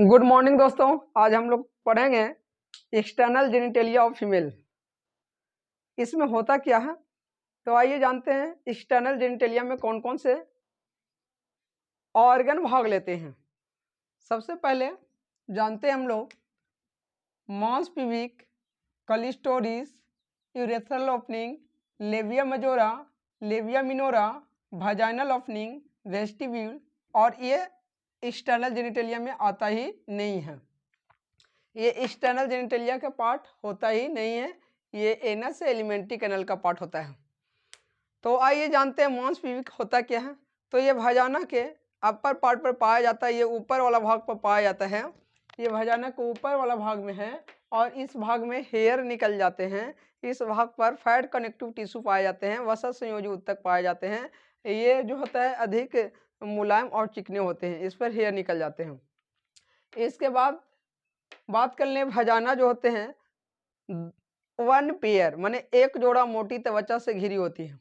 Good morning दोस्तों। आज हम लोग पढ़ेंगे एक्सटर्नल जेनिटेलिया ऑफ फीमेल। इसमें होता क्या है, तो आइए जानते हैं एक्सटर्नल जेनिटेलिया में कौन कौन से ऑर्गन भाग लेते हैं। सबसे पहले जानते हैं हम लोग mons pubis, clitoris, urethral opening, labia majora, labia minora, vaginal opening, vestibule. और ये एक्सटर्नल जेनिटेलिया में आता ही नहीं है, ये एक्सटर्नल जेनिटेलिया का पार्ट होता ही नहीं है, ये एनस से एलिमेंट्री कैनल का पार्ट होता है। तो आइए जानते हैं मॉन्स पिविक होता क्या है। तो ये वजाना के अपर पार्ट पर पाया जाता है, ये ऊपर वाला भाग पर पाया जाता है, ये वजाना के ऊपर वाला भाग में है और इस भाग में हेयर निकल जाते हैं। इस भाग पर फैट कनेक्टिव टिश्यू पाए जाते हैं, वसा संयोजी उत्तक पाए जाते हैं। ये जो होता है अधिक मुलायम और चिकने होते हैं, इस पर हेयर निकल जाते हैं। इसके बाद बात कर लें वजाना जो होते हैं वन पेयर माने एक जोड़ा मोटी त्वचा से घिरी होती है,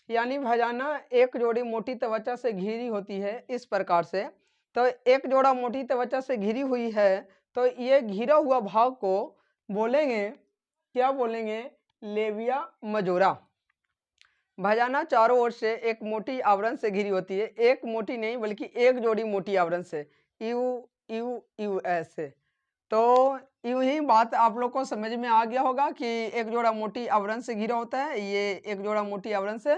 यानी वजाना एक जोड़ी मोटी त्वचा से घिरी होती है इस प्रकार से। तो एक जोड़ा मोटी त्वचा से घिरी हुई है, तो ये घिरा हुआ भाग को बोलेंगे, क्या बोलेंगे, लेविया मजोरा। वजाना चारों ओर से एक मोटी आवरण से घिरी होती है, एक मोटी नहीं बल्कि एक जोड़ी मोटी आवरण से, यू यू यू ऐसे। तो यूं ही बात आप लोग को समझ में आ गया होगा कि एक जोड़ा मोटी आवरण से घिरा होता है, ये एक जोड़ा मोटी आवरण से,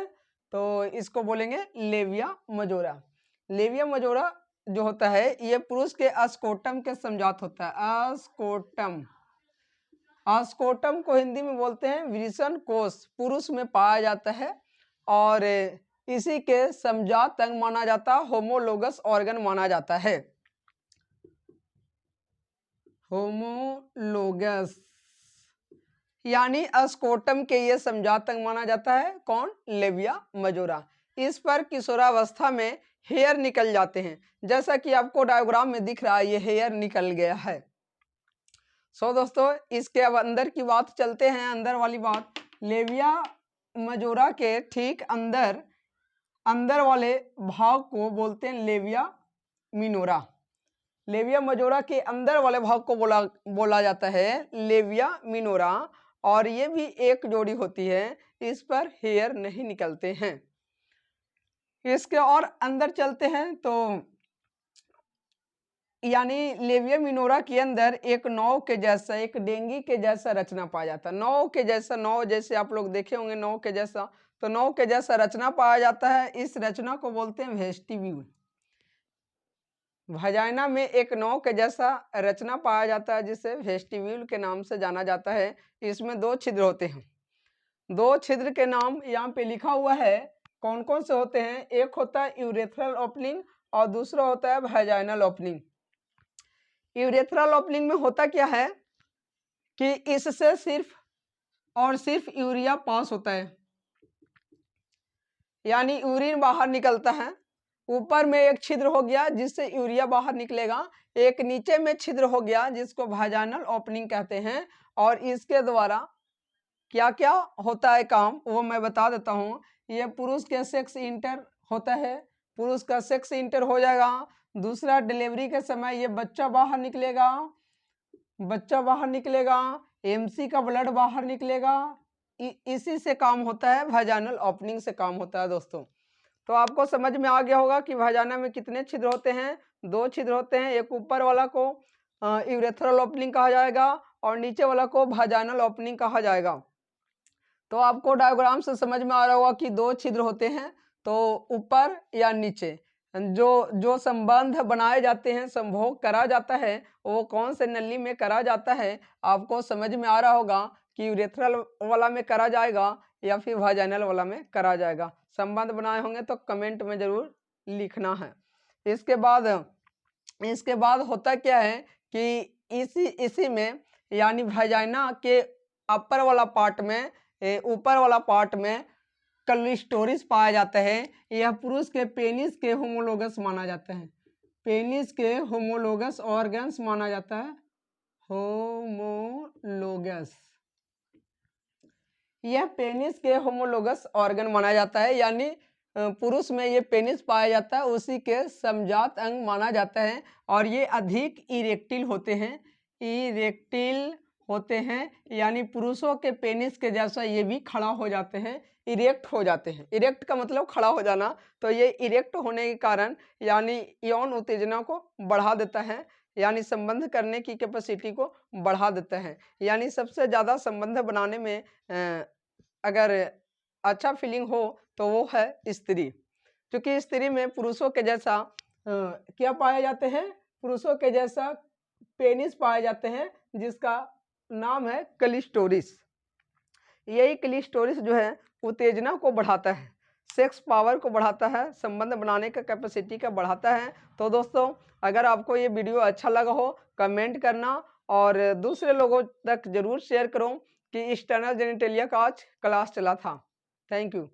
तो इसको बोलेंगे लेविया मजोरा। लेविया मजोरा जो होता है ये पुरुष के अस्कोटम के समजात होता है। अस्कोटम, अस्कोटम को हिंदी में बोलते हैं वृषण कोष, पुरुष में पाया जाता है और इसी के समजात अंग माना जाता है, होमोलोगस ऑर्गन माना जाता है। होमोलोगस यानी अस्कोटम के ये समजात अंग माना जाता है, कौन, लेविया मजोरा। इस पर किशोरावस्था में हेयर निकल जाते हैं, जैसा कि आपको डायग्राम में दिख रहा है, ये हेयर निकल गया है। सो दोस्तों इसके अब अंदर की बात चलते हैं, अंदर वाली बात। लेविया मजोरा के ठीक अंदर अंदर वाले भाग को बोलते हैं लेविया मिनोरा। लेविया मजोरा के अंदर वाले भाग को बोला जाता है लेविया मिनोरा, और ये भी एक जोड़ी होती है, इस पर हेयर नहीं निकलते हैं। इसके और अंदर चलते हैं तो यानी लेविया मिनोरा के अंदर एक नाव के जैसा, एक डेंगी के जैसा रचना पाया जाता है। नाव के जैसा, नाव जैसे आप लोग देखे होंगे नाव के जैसा, तो नाव के जैसा रचना पाया जाता है, इस रचना को बोलते हैं वेस्टिब्यूल। वजाइना में एक नाव के जैसा रचना पाया जाता है जिसे वेस्टिब्यूल के नाम से जाना जाता है। इसमें दो छिद्र होते हैं, दो छिद्र के नाम यहाँ पे लिखा हुआ है, कौन कौन से होते हैं। एक होता है यूरेथ्रल ओपनिंग और दूसरा होता है वजाइनल ओपनिंग। यूरेथ्रल ओपनिंग में होता क्या है कि इससे सिर्फ और सिर्फ यूरिया पास होता है, यानी यूरिन बाहर निकलता है। ऊपर में एक छिद्र हो गया जिससे यूरिया बाहर निकलेगा, एक नीचे में छिद्र हो गया जिसको वाजाइनल ओपनिंग कहते हैं। और इसके द्वारा क्या क्या होता है काम वो मैं बता देता हूँ। ये पुरुष के सेक्स इंटर होता है, पुरुष का सेक्स इंटर हो जाएगा। दूसरा डिलीवरी के समय ये बच्चा बाहर निकलेगा, बच्चा बाहर निकलेगा, एमसी का ब्लड बाहर निकलेगा। इसी से काम होता है, वाजाइनल ओपनिंग से काम होता है दोस्तों। तो आपको समझ में आ गया होगा कि वाजाना में कितने छिद्र होते हैं, दो छिद्र होते हैं। एक ऊपर वाला को यूरेथ्रल ओपनिंग कहा जाएगा और नीचे वाला को वाजाइनल ओपनिंग कहा जाएगा। तो आपको डायग्राम से समझ में आ रहा होगा कि दो छिद्र होते हैं, तो ऊपर या नीचे जो जो संबंध बनाए जाते हैं, संभोग करा जाता है, वो कौन से नली में करा जाता है, आपको समझ में आ रहा होगा कि यूरेथ्रल वाला में करा जाएगा या फिर वाजाइनल वाला में करा जाएगा। संबंध बनाए होंगे तो कमेंट में जरूर लिखना है। इसके बाद होता क्या है कि इसी में यानी वाजाइना के अपर वाला पार्ट में, ऊपर वाला पार्ट में कलिस्टोरिस पाया जाता है। यह पुरुष के पेनिस के होमोलोगस माना जाता है, पेनिस के होमोलोगस ऑर्गन्स माना जाता है, होमोलोगस, यह पेनिस के होमोलोगस ऑर्गन माना जाता है। यानी पुरुष में ये पेनिस पाया जाता है उसी के समजात अंग माना जाता है और ये अधिक इरेक्टिल होते हैं। इरेक्टिल होते हैं यानी पुरुषों के पेनिस के जैसा ये भी खड़ा हो जाते हैं, इरेक्ट हो जाते हैं। इरेक्ट का मतलब खड़ा हो जाना, तो ये इरेक्ट होने के कारण यानी यौन उत्तेजना को बढ़ा देता है, यानी संबंध करने की कैपेसिटी को बढ़ा देता है। यानी सबसे ज़्यादा संबंध बनाने में अगर अच्छा फीलिंग हो तो वो है स्त्री, क्योंकि स्त्री में पुरुषों के जैसा क्या पाए जाते हैं, पुरुषों के जैसा पेनिस पाए जाते हैं जिसका नाम है क्लिटोरिस। यही क्लिटोरिस जो है उत्तेजना को बढ़ाता है, सेक्स पावर को बढ़ाता है, संबंध बनाने का कैपेसिटी का बढ़ाता है। तो दोस्तों अगर आपको ये वीडियो अच्छा लगा हो कमेंट करना और दूसरे लोगों तक जरूर शेयर करो कि एक्सटर्नल जेनिटेलिया का आज क्लास चला था। Thank you.